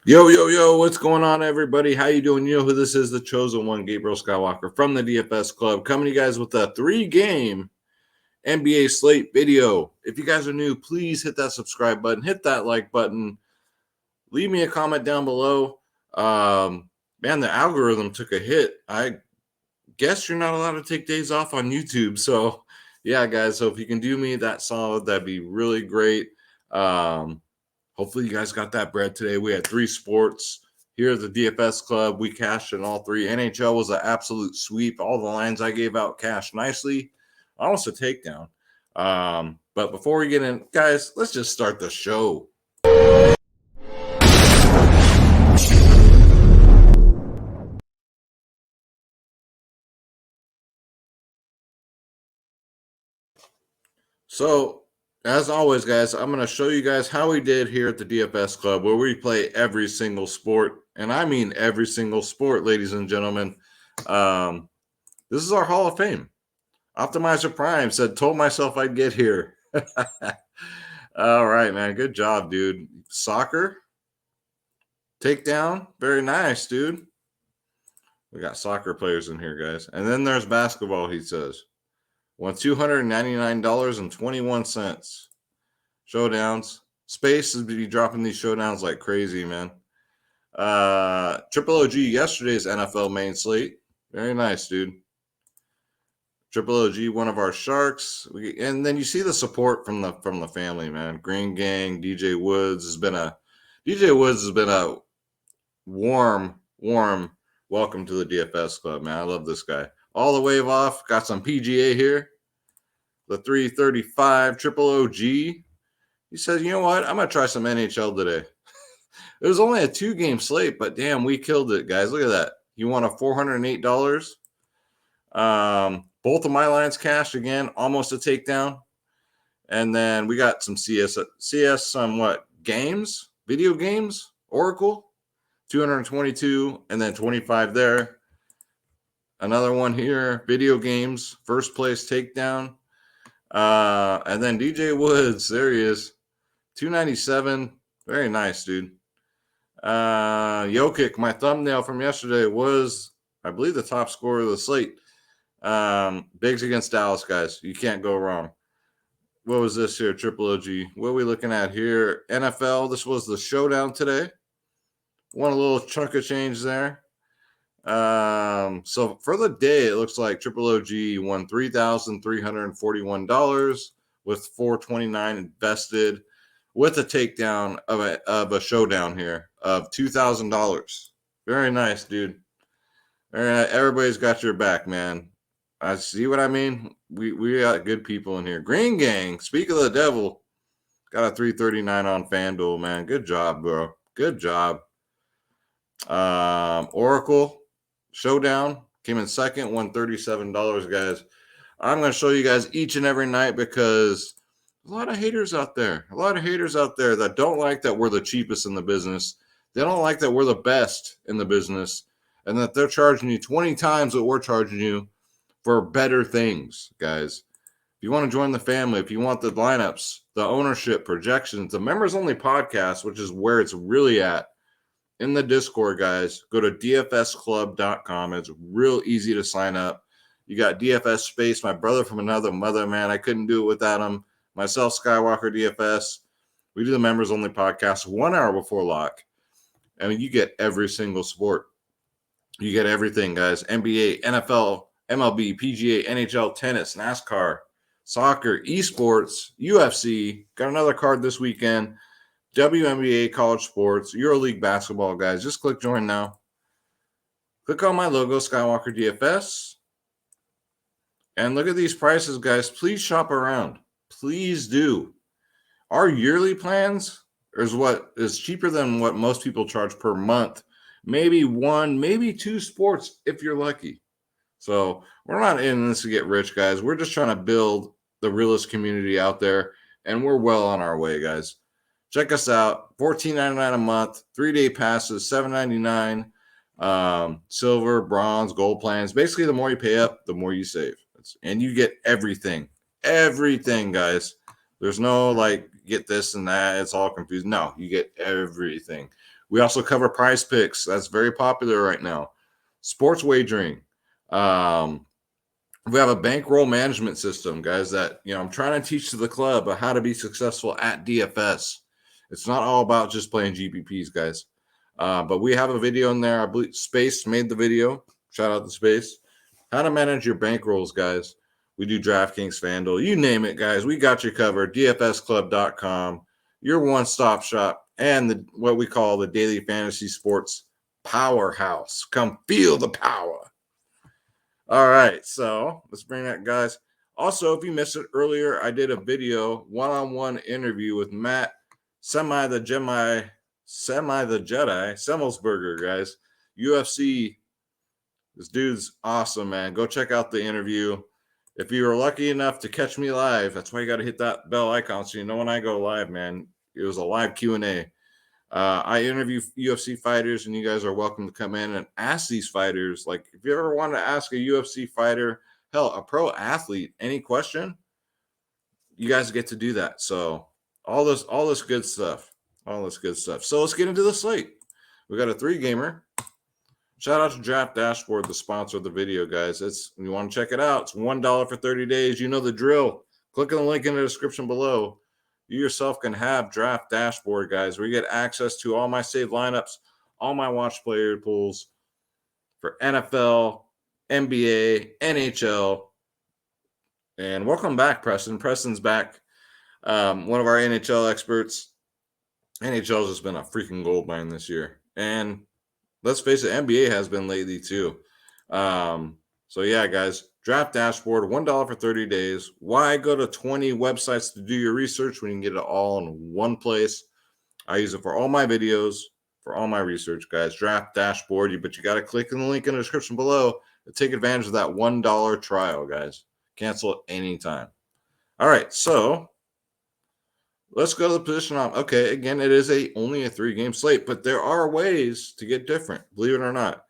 Yo, yo, yo, what's going on, everybody? How you doing? You know who this is, the chosen one, Gabriel Skywalker from the DFS Club, coming to you guys with a 3-game NBA slate video. If you guys are new, please hit that subscribe button, hit that like button, leave me a comment down below. Man, the algorithm took a hit. I guess you're not allowed to take days off on YouTube. So, yeah, guys, so if you can do me that solid, that'd be really great. Hopefully you guys got that bread today. We had 3 sports here at the DFS Club. We cashed in all 3. NHL was an absolute sweep. All the lines I gave out cashed nicely. Almost a takedown. But before we get in, guys, let's just start the show. So, as always, guys, I'm going to show you guys how we did here at the DFS Club, where we play every single sport. And I mean every single sport, ladies and gentlemen. This is our Hall of Fame. Optimizer Prime said, told myself I'd get here. All right, man. Good job, dude. Soccer. Takedown. Very nice, dude. We got soccer players in here, guys. And then there's basketball, he says. Won $299.21. Showdowns. Space is be dropping these showdowns like crazy, man. Triple OG, yesterday's NFL main slate. Very nice, dude. Triple OG, one of our sharks. And then you see the support from the family, man. Green Gang, DJ Woods has been a warm welcome to the DFS Club, man. I love this guy. All the wave off. Got some PGA here. The 335 Triple OG. He says, you know what? I'm going to try some NHL today. It was only a 2-game slate, but damn, we killed it, guys. Look at that. You won a $408. Both of my lines cashed again, almost a takedown. And then we got some CS games, video games, Oracle, 222, and then 25 there. Another one here, video games, first place takedown. And then DJ Woods, there he is, 297. Very nice, dude. Jokic, my thumbnail from yesterday was, I believe, the top scorer of the slate. Bigs against Dallas, guys. You can't go wrong. What was this here? Triple OG. What are we looking at here? NFL. This was the showdown today. Won a little chunk of change there. So for the day, it looks like Triple OG won $3,341 with $429 invested, with a takedown of a showdown here of $2,000. Very nice, dude. Everybody's got your back, man. I see what I mean. We got good people in here. Green Gang, speak of the devil, got a 339 on FanDuel, man. Good job, bro. Good job. Oracle Showdown came in second, won $37, guys. I'm going to show you guys each and every night because there's a lot of haters out there. A lot of haters out there that don't like that we're the cheapest in the business. They don't like that we're the best in the business and that they're charging you 20 times what we're charging you for better things, guys. If you want to join the family, if you want the lineups, the ownership, projections, the members only podcast, which is where it's really at, in the Discord, guys, go to dfsclub.com. It's real easy to sign up. You got DFS Space, my brother from another mother, man. I couldn't do it without him. Myself, Skywalker DFS. We do the members only podcast 1 hour before lock. I mean, you get every single sport. You get everything, guys. NBA, NFL, MLB, PGA, NHL, tennis, NASCAR, soccer, esports, UFC. Got another card this weekend. WNBA, college sports, EuroLeague basketball, guys. Just click join now. Click on my logo, Skywalker DFS. And look at these prices, guys. Please shop around. Please do. Our yearly plans is cheaper than what most people charge per month. Maybe 1, maybe 2 sports if you're lucky. So we're not in this to get rich, guys. We're just trying to build the realest community out there, and we're well on our way, guys. Check us out. $14.99 a month, 3-day passes, $7.99. Silver, bronze, gold plans. Basically, the more you pay up, the more you save. And you get everything. Everything, guys. There's no like get this and that. It's all confused. No, you get everything. We also cover Prize Picks. That's very popular right now. Sports wagering. We have a bankroll management system, guys, that, I'm trying to teach to the club how to be successful at DFS. It's not all about just playing GPPs, guys. But we have a video in there. I believe Space made the video. Shout out to Space. How to manage your bankrolls, guys. We do DraftKings Fanduel. You name it, guys. We got you covered. DFSclub.com. Your one-stop shop and what we call the daily fantasy sports powerhouse. Come feel the power. All right, so let's bring that, guys. Also, if you missed it earlier, I did a video one-on-one interview with Matt Semi the Jedi Semmelsberger, guys. UFC. This dude's awesome, man. Go check out the interview. If you were lucky enough to catch me live, that's why you got to hit that bell icon so you know when I go live, man. It was a live Q&A. I interview UFC fighters, and you guys are welcome to come in and ask these fighters. Like, if you ever want to ask a UFC fighter, hell, a pro athlete, any question, you guys get to do that. So all this good stuff. So let's get into the slate. We got a 3-gamer. Shout out to Draft Dashboard, the sponsor of the video, guys. You want to check it out. It's $1 for 30 days. You know the drill. Click on the link in the description below. You yourself can have Draft Dashboard, guys, where you get access to all my saved lineups, all my watch player pools for NFL, NBA, NHL. And welcome back, Preston. Preston's back. One of our NHL experts. NHL's just been a freaking gold mine this year. And let's face it, NBA has been lately too. So yeah, guys, Draft Dashboard, $1 for 30 days. Why go to 20 websites to do your research when you can get it all in one place? I use it for all my videos, for all my research, guys. Draft Dashboard, but you got to click on the link in the description below to take advantage of that $1 trial, guys. Cancel it anytime. All right, so let's go to the position on. Okay, again, it is only a 3-game slate, but there are ways to get different, believe it or not.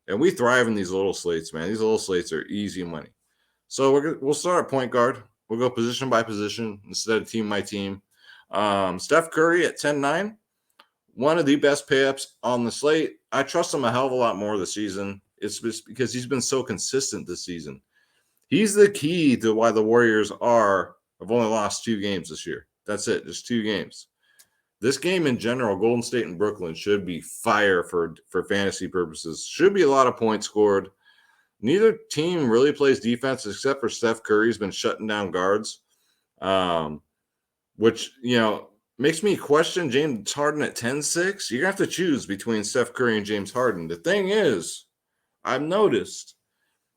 And we thrive in these little slates, man. These little slates are easy money. So we'll start at point guard. We'll go position by position instead of team by team. Steph Curry at 10-9, one of the best pay-ups on the slate. I trust him a hell of a lot more this season. It's just because he's been so consistent this season. He's the key to why the Warriors have only lost 2 games this year. That's it, just 2 games. This game in general, Golden State and Brooklyn should be fire for fantasy purposes. Should be a lot of points scored. Neither team really plays defense except for Steph Curry. He's been shutting down guards, which, makes me question James Harden at 10-6. You're going to have to choose between Steph Curry and James Harden. The thing is, I've noticed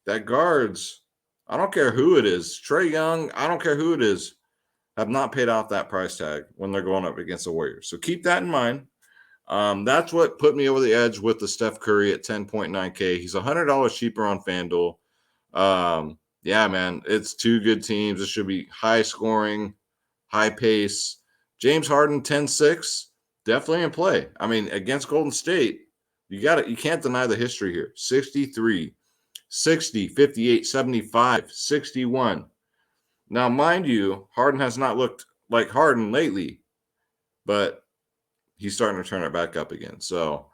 that guards, I don't care who it is, Trae Young, I don't care who it is, have not paid off that price tag when they're going up against the Warriors. So keep that in mind. That's what put me over the edge with the Steph Curry at 10.9K. He's $100 cheaper on FanDuel. Yeah, man, it's 2 good teams. It should be high scoring, high pace. James Harden 10-6, definitely in play. I mean, against Golden State, you can't deny the history here. 63, 60, 58, 75, 61. Now, mind you, Harden has not looked like Harden lately, but he's starting to turn it back up again. So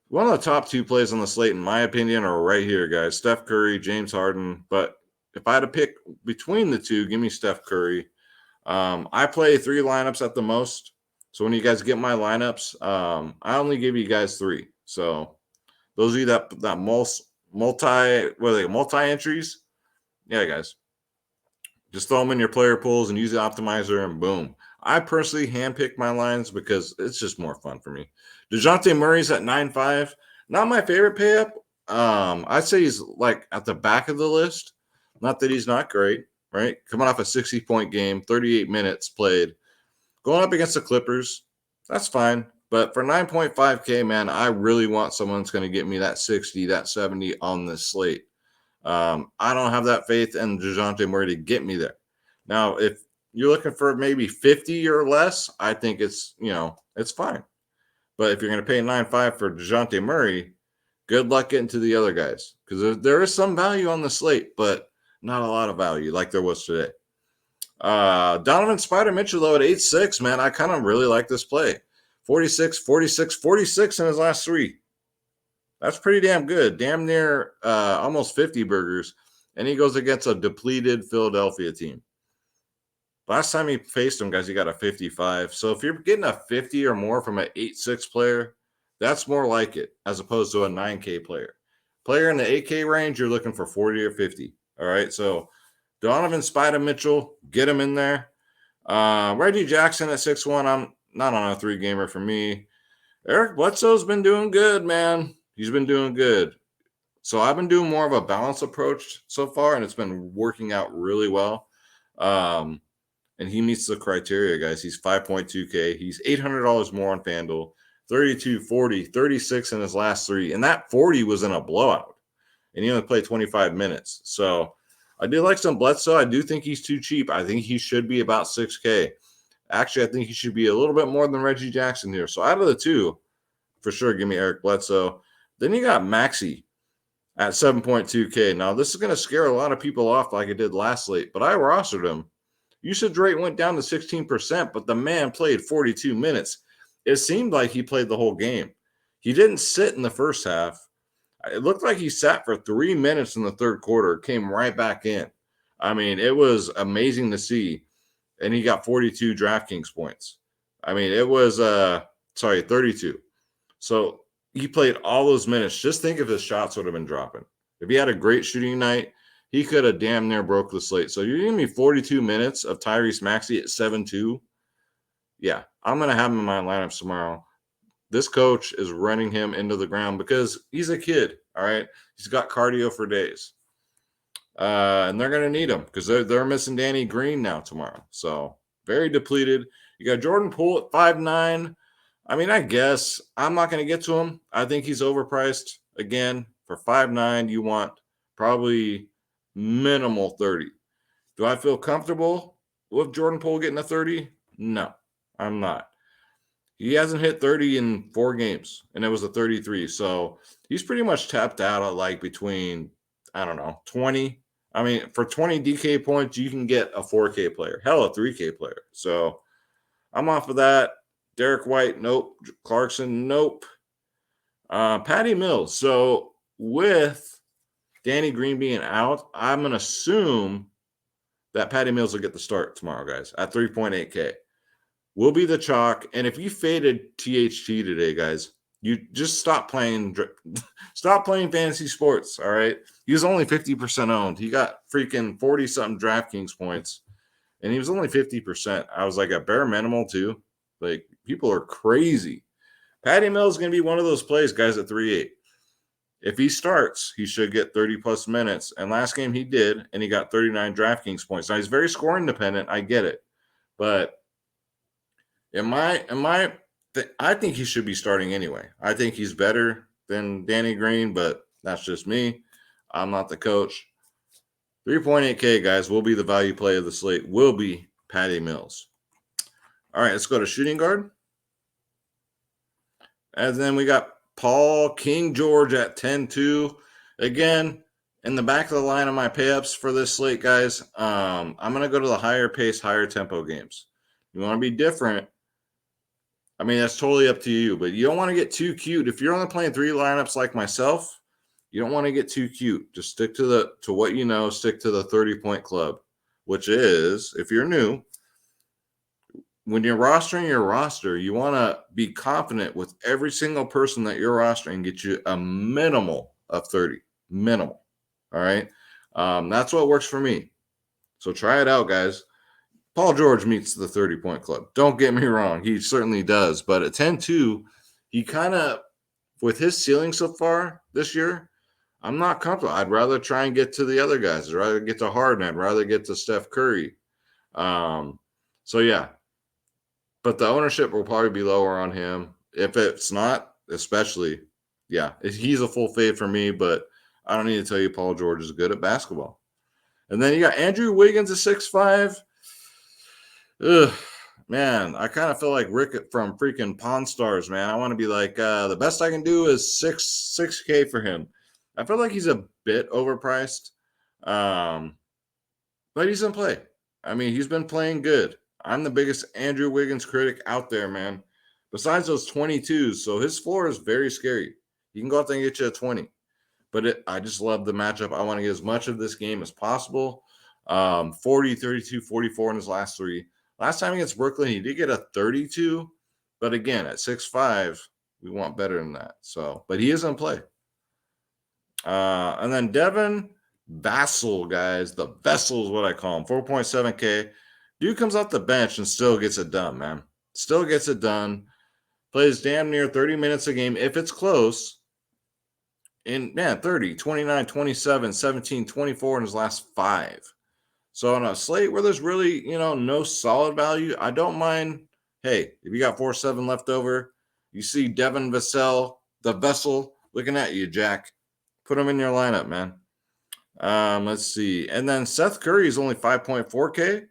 one of the top 2 plays on the slate, in my opinion, are right here, guys. Steph Curry, James Harden. But if I had to pick between the 2, give me Steph Curry. I play 3 lineups at the most. So when you guys get my lineups, I only give you guys 3. So those of you that multi-entries, yeah, guys. Just throw them in your player pools and use the optimizer, and boom. I personally handpick my lines because it's just more fun for me. DeJounte Murray's at 9.5. Not my favorite pay-up. I'd say he's like at the back of the list. Not that he's not great, right? Coming off a 60-point game, 38 minutes played. Going up against the Clippers, that's fine. But for 9.5K, man, I really want someone that's going to get me that 60, that 70 on this slate. I don't have that faith in DeJounte Murray to get me there. Now, if you're looking for maybe 50 or less, I think it's fine. But if you're going to pay 9.5 for DeJounte Murray, good luck getting to the other guys, because there is some value on the slate, but not a lot of value like there was today. Donovan Spider Mitchell, though, at 8.6, man, I kind of really like this play. 46, 46, 46 in his last 3. That's pretty damn good. Damn near almost 50 burgers. And he goes against a depleted Philadelphia team. Last time he faced them, guys, he got a 55. So if you're getting a 50 or more from an 8-6 player, that's more like it as opposed to a 9K player. Player in the 8K range, you're looking for 40 or 50. All right, so Donovan, Spider Mitchell, get him in there. Reggie Jackson at 6'1", I'm not on a 3-gamer for me. Eric Bledsoe's been doing good, man. He's been doing good. So I've been doing more of a balanced approach so far, and it's been working out really well. And he meets the criteria, guys. He's 5.2K. He's $800 more on FanDuel. 32, 40, 36 in his last 3. And that 40 was in a blowout. And he only played 25 minutes. So I do like some Bledsoe. I do think he's too cheap. I think he should be about 6K. Actually, I think he should be a little bit more than Reggie Jackson here. So out of the two, for sure, give me Eric Bledsoe. Then you got Maxey at 7.2K. Now, this is going to scare a lot of people off like it did last slate, but I rostered him. Usage rate went down to 16%, but the man played 42 minutes. It seemed like he played the whole game. He didn't sit in the first half. It looked like he sat for 3 minutes in the third quarter, came right back in. I mean, it was amazing to see. And he got 42 DraftKings points. I mean, it was 32. So he played all those minutes. Just think if his shots would have been dropping. If he had a great shooting night, he could have damn near broke the slate. So you're giving me 42 minutes of Tyrese Maxey at 7-2. Yeah, I'm going to have him in my lineups tomorrow. This coach is running him into the ground because he's a kid, all right? He's got cardio for days. And they're going to need him because they're missing Danny Green now tomorrow. So very depleted. You got Jordan Poole at 5'9". I mean, I guess I'm not going to get to him. I think he's overpriced. Again, for 5'9", you want probably minimal 30. Do I feel comfortable with Jordan Poole getting a 30? No, I'm not. He hasn't hit 30 in 4 games, and it was a 33. So he's pretty much tapped out at like between, I don't know, 20. I mean, for 20 DK points, you can get a 4K player. Hell, a 3K player. So I'm off of that. Derek White, nope. Clarkson, nope. Patty Mills. So with Danny Green being out, I'm going to assume that Patty Mills will get the start tomorrow, guys, at 3.8K. Will be the chalk. And if you faded THT today, guys, you just stop playing fantasy sports, all right? He was only 50% owned. He got freaking 40-something DraftKings points, and he was only 50%. I was like, a bare minimal, too. Like, people are crazy. Patty Mills is going to be one of those plays, guys, at 3.8. If he starts, he should get 30-plus minutes. And last game he did, and he got 39 DraftKings points. Now, he's very scoring dependent. I get it. But I think he should be starting anyway. I think he's better than Danny Green, but that's just me. I'm not the coach. 3.8K, guys, will be the value play of the slate. Will be Patty Mills. All right, let's go to shooting guard. And then we got Paul King George at 10-2. Again, in the back of the line of my payups for this slate, guys, I'm going to go to the higher pace, higher tempo games. You want to be different. I mean, that's totally up to you, but you don't want to get too cute. If you're only playing 3 lineups like myself, you don't want to get too cute. Just stick to what you know, stick to the 30-point club, which is, if you're new, when you're rostering your roster, you want to be confident with every single person that you're rostering, get you a minimal of 30. Minimal. All right? That's what works for me. So try it out, guys. Paul George meets the 30-point club. Don't get me wrong. He certainly does. But at 10-2, he kind of, with his ceiling so far this year, I'm not comfortable. I'd rather try and get to the other guys. I'd rather get to Harden. I'd rather get to Steph Curry. So, yeah. But the ownership will probably be lower on him. If it's not, especially, yeah, he's a full fade for me, but I don't need to tell you Paul George is good at basketball. And then you got Andrew Wiggins at 6'5". Ugh, man, I kind of feel like Rick from freaking Pawn Stars, man. I want to be like, the best I can do is 6K for him. I feel like he's a bit overpriced, but he's in play. I mean, he's been playing good. I'm the biggest Andrew Wiggins critic out there, man. besides those 22s. So his floor is very scary. He can go out there and get you a 20. But I just love the matchup. I want to get as much of this game as possible. 40, 32, 44 in his last three. Last time against Brooklyn, he did get a 32. But again, at 6'5", we want better than that. So, but he is in play. And then Devin Vassell, guys. The Vessel is what I call him. 4.7K. Dude comes off the bench and still gets it done, man. Still gets it done. Plays damn near 30 minutes a game if it's close. In 30, 29, 27, 17, 24 in his last 5. So on a slate where there's really, no solid value, I don't mind. Hey, if you got 4-7 left over, you see Devin Vassell, the Vessel, looking at you, Jack. Put him in your lineup, man. Let's see. And then Seth Curry is only 5.4K.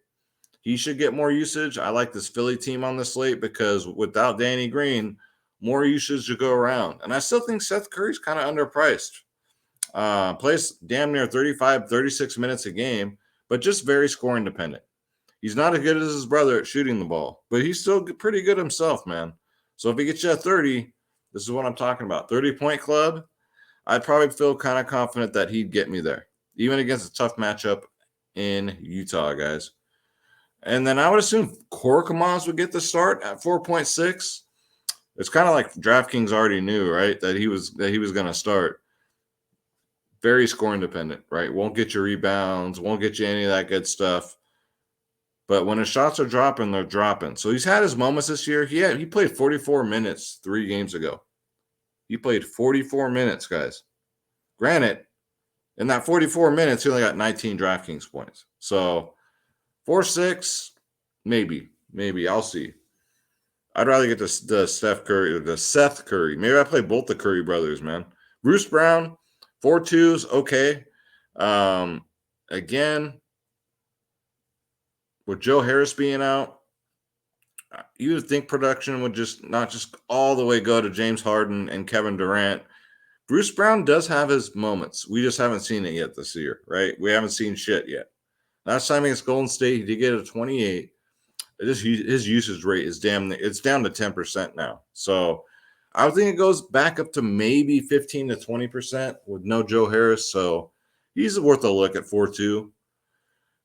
He should get more usage. I like this Philly team on the slate because without Danny Green, more usage to go around. And I still think Seth Curry's kind of underpriced. Plays damn near 35, 36 minutes a game, but just very scoring dependent. He's not as good as his brother at shooting the ball, but he's still pretty good himself, man. So if he gets you a 30, this is what I'm talking about. 30-point club, I'd probably feel kind of confident that he'd get me there, even against a tough matchup in Utah, guys. And then I would assume Korkmaz would get the start at 4.6. It's kind of like DraftKings already knew, right, that he was going to start. Very scoring dependent, right? Won't get you rebounds, won't get you any of that good stuff. But when his shots are dropping, they're dropping. So he's had his moments this year. He played 44 minutes 3 games ago. He played 44 minutes, guys. Granted, in that 44 minutes, he only got 19 DraftKings points. So 4-6, maybe. I'll see. I'd rather get the Steph Curry or the Seth Curry. Maybe I play both the Curry brothers, man. Bruce Brown, 4.2s, okay. Again, with Joe Harris being out, you would think production would not just all the way go to James Harden and Kevin Durant. Bruce Brown does have his moments. We just haven't seen it yet this year, right? We haven't seen shit yet. Last time against Golden State, he did get a 28. His usage rate is down to 10% now. So I would think it goes back up to maybe 15 to 20% with no Joe Harris. So he's worth a look at 4.2.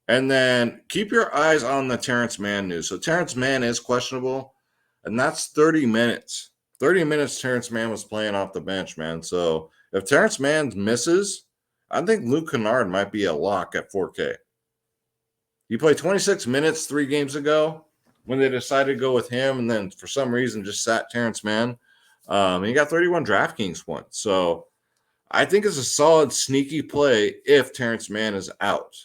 And then keep your eyes on the Terrence Mann news. So Terrence Mann is questionable, and that's 30 minutes. 30 minutes Terrence Mann was playing off the bench, man. So if Terrence Mann misses, I think Luke Kennard might be a lock at 4K. He played 26 minutes 3 games ago when they decided to go with him, and then for some reason just sat Terrence Mann. And he got 31 DraftKings points. So I think it's a solid, sneaky play if Terrence Mann is out,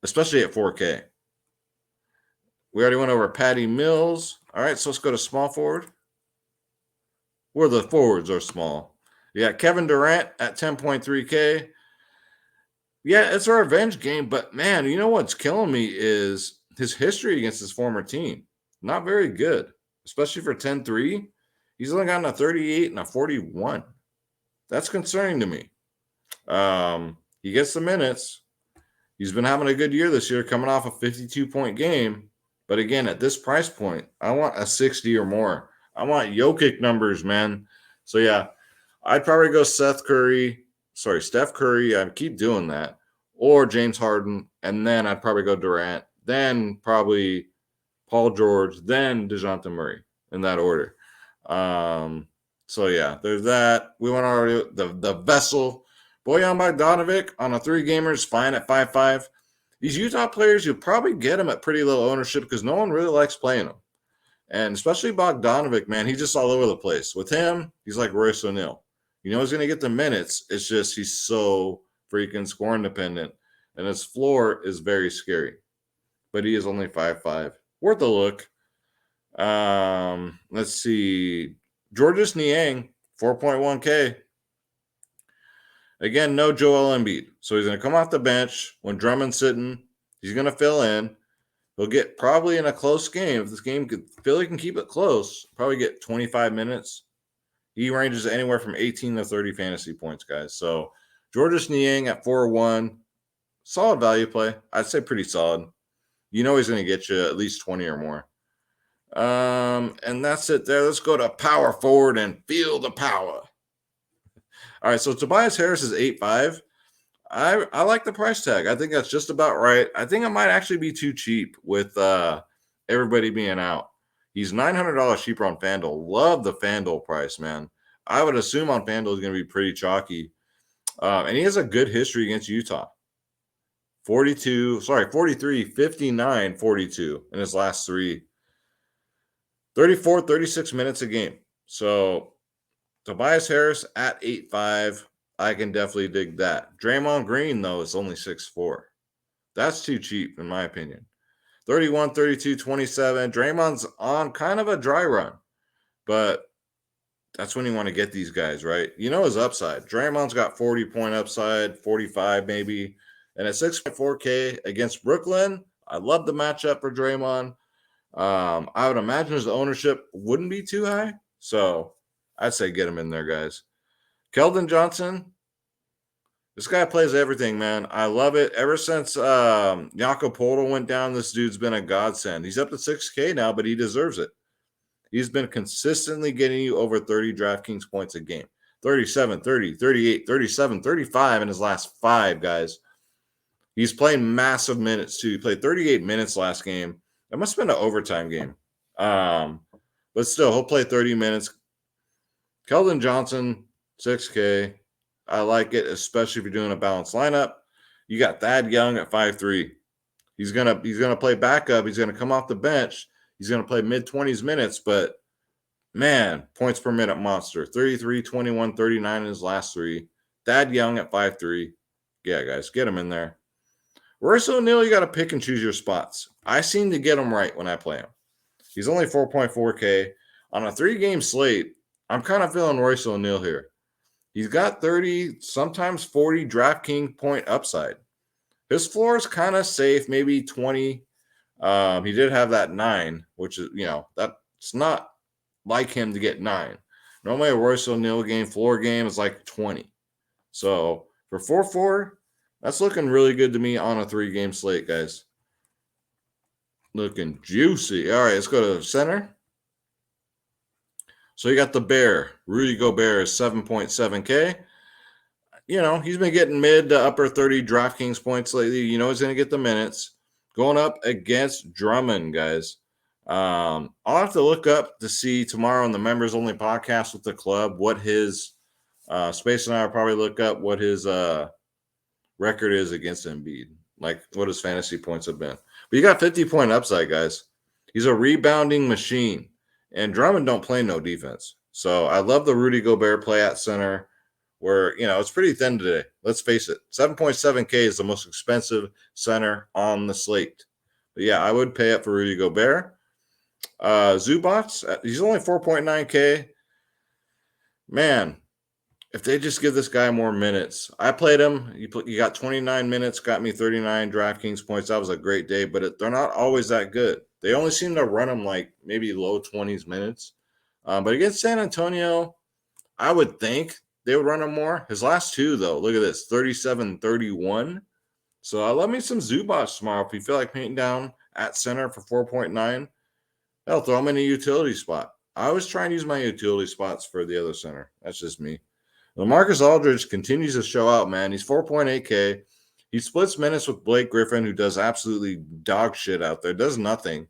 especially at 4K. We already went over Patty Mills. All right, so let's go to small forward. Where the forwards are small. You got Kevin Durant at 10.3K. Yeah, it's a revenge game, but man, you know what's killing me is his history against his former team. Not very good, especially for 10-3. He's only gotten a 38 and a 41. That's concerning to me. He gets the minutes. He's been having a good year this year, coming off a 52-point game. But again, at this price point, I want a 60 or more. I want Jokic numbers, man. So yeah, I'd probably go Steph Curry. I keep doing that. Or James Harden. And then I'd probably go Durant. Then probably Paul George. Then DeJounte Murray in that order. So yeah, there's that. We went already the Vessel. Bojan Bogdanovic on a 3-gamer is fine at 5.5. These Utah players, you'll probably get them at pretty low ownership because no one really likes playing them. And especially Bogdanovic, man, he's just all over the place. With him, he's like Royce O'Neal. You know he's going to get the minutes. It's just he's so freaking scoring dependent. And his floor is very scary. But he is only 5.5. Worth a look. Let's see. Georges Niang, 4.1K. Again, no Joel Embiid. So he's going to come off the bench when Drummond's sitting. He's going to fill in. He'll get probably in a close game. If this game Philly can keep it close, probably get 25 minutes. He ranges anywhere from 18 to 30 fantasy points, guys. So Georges Niang at 4.1. Solid value play. I'd say pretty solid. You know he's going to get you at least 20 or more. And that's it there. Let's go to power forward and feel the power. All right, so Tobias Harris is 8.5. I like the price tag. I think that's just about right. I think it might actually be too cheap with everybody being out. He's $900 cheaper on FanDuel. Love the FanDuel price, man. I would assume on FanDuel is going to be pretty chalky. And he has a good history against Utah. 43, 59, 42 in his last three. 34, 36 minutes a game. So Tobias Harris at 8.5. I can definitely dig that. Draymond Green, though, is only 6.4. That's too cheap, in my opinion. 31, 32, 27. Draymond's on kind of a dry run, but that's when you want to get these guys, right? You know his upside. Draymond's got 40-point upside, 45 maybe, and at 6.4K against Brooklyn, I love the matchup for Draymond. I would imagine his ownership wouldn't be too high, so I'd say get him in there, guys. Keldon Johnson, this guy plays everything, man. I love it. Ever since Jakob Poeltl went down, this dude's been a godsend. He's up to 6K now, but he deserves it. He's been consistently getting you over 30 DraftKings points a game. 37, 30, 38, 37, 35 in his last 5, guys. He's playing massive minutes, too. He played 38 minutes last game. It must have been an overtime game. But still, he'll play 30 minutes. Keldon Johnson, 6K. I like it, especially if you're doing a balanced lineup. You got Thad Young at 5.3. He's gonna play backup. He's gonna come off the bench. He's gonna play mid-20s minutes, but man, points per minute monster. 33, 21, 39 in his last 3. Thad Young at 5.3. Yeah, guys, get him in there. Royce O'Neal, you got to pick and choose your spots. I seem to get him right when I play him. He's only 4.4K. On a 3-game slate, I'm kind of feeling Royce O'Neal here. He's got 30, sometimes 40 DraftKings point upside. His floor is kind of safe, maybe 20. He did have that 9, which is, that's not like him to get 9. Normally a Royce O'Neal floor game is like 20. So for 4.4, that's looking really good to me on a 3-game slate, guys. Looking juicy. All right, let's go to center. So you got the Bear. Rudy Gobert is 7.7K. He's been getting mid to upper 30 DraftKings points lately. He's going to get the minutes. Going up against Drummond, guys. I'll have to look up to see tomorrow on the members only podcast with the club what his Space and I will probably look up what his record is against Embiid, like what his fantasy points have been. But you got 50-point upside, guys. He's a rebounding machine, and Drummond don't play no defense. So I love the Rudy Gobert play at center where, it's pretty thin today. Let's face it. 7.7K is the most expensive center on the slate. But yeah, I would pay up for Rudy Gobert. Zubats, he's only 4.9K. Man, if they just give this guy more minutes. I played him. You got 29 minutes, got me 39 DraftKings points. That was a great day, but they're not always that good. They only seem to run him like maybe low 20s minutes. But against San Antonio, I would think they would run him more. His last 2, though, look at this, 37, 31. So I love me some Zubats tomorrow. If you feel like painting down at center for 4.9, hell, throw him in a utility spot. I always try and use my utility spots for the other center. That's just me. Lamarcus Aldridge continues to show out, man. He's 4.8K. He splits minutes with Blake Griffin, who does absolutely dog shit out there, does nothing.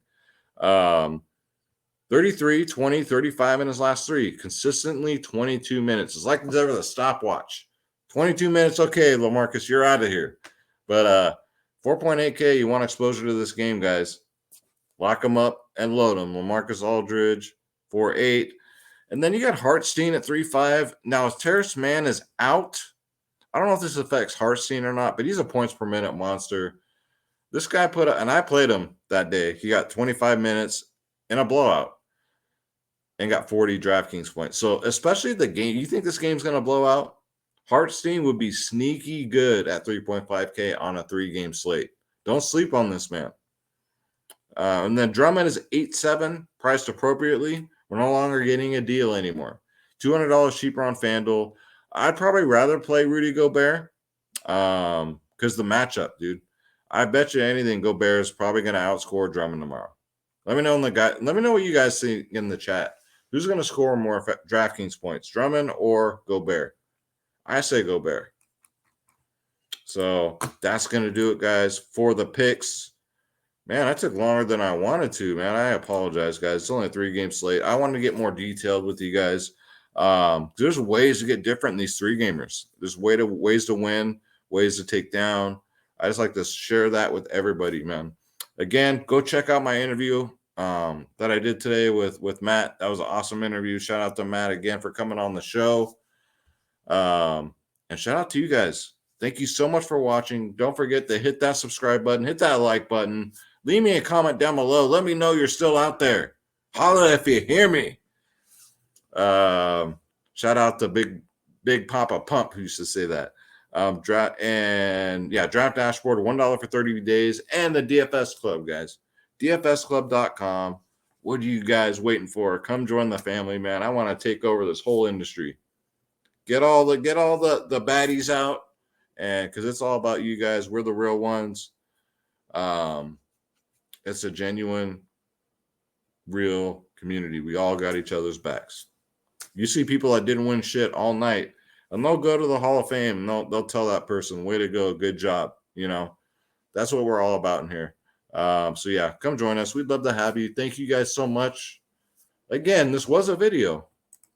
33, 20, 35 in his last 3. Consistently 22 minutes. It's like there was a stopwatch. 22 minutes, okay, Lamarcus, you're out of here. But 4.8K, you want exposure to this game, guys. Lock him up and load him. Lamarcus Aldridge, 4.8. And then you got Hartstein at 3.5. Now, Terrence Mann is out. I don't know if this affects Hartstein or not, but he's a points per minute monster. This guy and I played him that day. He got 25 minutes in a blowout and got 40 DraftKings points. So, especially the game, you think this game's going to blow out? Hartstein would be sneaky good at 3.5K on a 3-game slate. Don't sleep on this man. And then Drummond is 8.7, priced appropriately. We're no longer getting a deal anymore. $200 cheaper on FanDuel. I'd probably rather play Rudy Gobert because the matchup, dude. I bet you anything Gobert is probably going to outscore Drummond tomorrow. Let me know let me know what you guys see in the chat. Who's going to score more DraftKings points, Drummond or Gobert? I say Gobert. So that's going to do it, guys, for the picks. Man, I took longer than I wanted to, man. I apologize, guys. It's only a 3-game slate. I wanted to get more detailed with you guys. There's ways to get different in these 3-gamers. There's ways to win, ways to take down. I just like to share that with everybody, man. Again, go check out my interview that I did today with Matt. That was an awesome interview. Shout out to Matt again for coming on the show. And shout out to you guys. Thank you so much for watching. Don't forget to hit that subscribe button, hit that like button. Leave me a comment down below. Let me know you're still out there. Holla if you hear me. Shout out to Big Papa Pump who used to say that. Draft dashboard, $1 for 30 days, and the DFS Club, guys. DFSclub.com. What are you guys waiting for? Come join the family, man. I want to take over this whole industry. Get all the baddies out, and because it's all about you guys. We're the real ones. It's a genuine, real community. We all got each other's backs. You see people that didn't win shit all night, and they'll go to the Hall of Fame, and they'll tell that person, way to go, good job. You know, that's what we're all about in here. So, yeah, come join us. We'd love to have you. Thank you guys so much. Again, this was a video.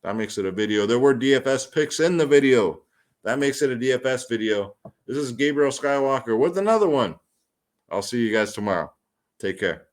That makes it a video. There were DFS picks in the video. That makes it a DFS video. This is Gabriel Skywalker with another one. I'll see you guys tomorrow. Take care.